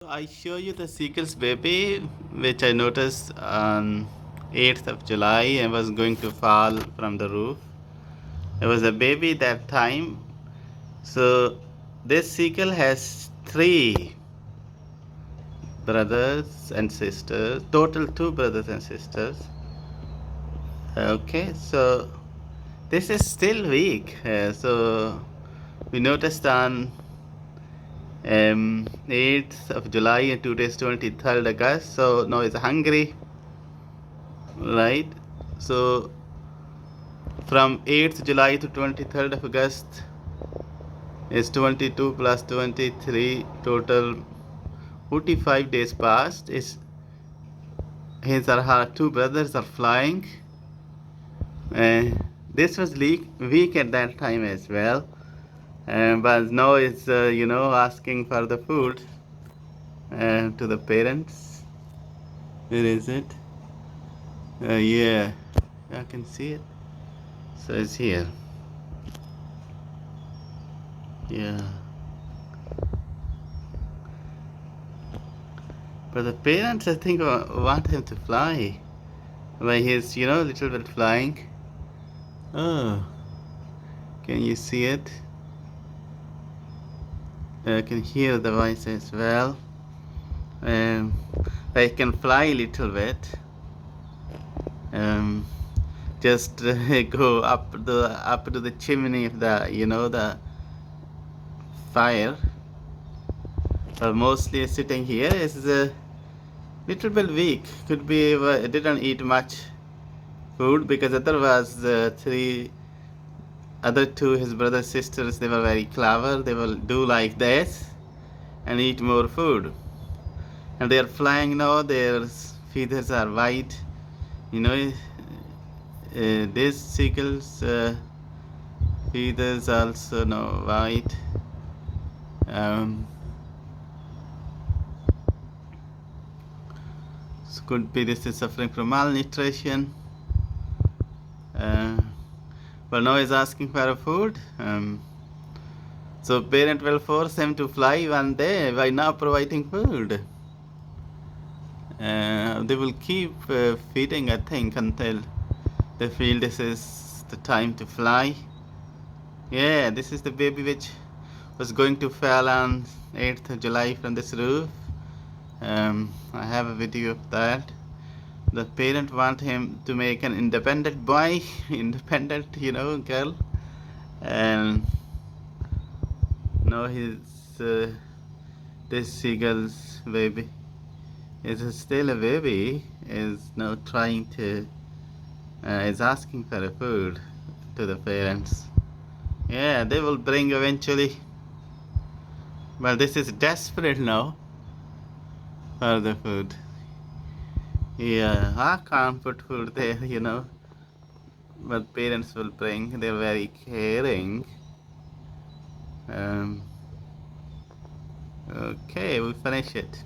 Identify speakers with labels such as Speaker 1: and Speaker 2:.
Speaker 1: I show you the Seagulls baby, which I noticed on 8th of July and was going to fall from the roof. It was a baby that time. So this seagull has three brothers and sisters, total two brothers and sisters. Okay, so this is still weak. So we noticed on 8th of July and today's 23rd August. So now it's hungry, right? So from 8th July to 23rd of August is 22 plus 23, total 45 days past. His or her two brothers are flying. This was weak at that time as well. But now it's asking for the food to the parents. Where is it? Yeah, I can see it. So it's here. Yeah. But the parents, I think, want him to fly. When he's, little bit flying. Oh, can you see it? I can hear the voice as well. Um, I can fly a little bit. Um, just go up to the chimney of the fire. But mostly sitting here is a little bit weak. Could be didn't eat much food because otherwise three other two his brothers sisters, they were very clever. They will do like this and eat more food. And they are flying now. Their feathers are white. You know, these seagulls feathers also now white. Um, so could be this is suffering from malnutrition. But now is asking for a food. So parent will force him to fly one day by not providing food. They will keep feeding, I think, until they feel this is the time to fly. Yeah, this is the baby which was going to fall on 8th of July from this roof. I have a video of that. The parent want him to make an independent boy, independent, girl. And now this seagull's baby is still a baby, is now trying to, is asking for a food to the parents. Yeah, they will bring eventually. But this is desperate now for the food. Yeah, I can't put food there. But parents will bring. They're very caring. Okay, we finish it.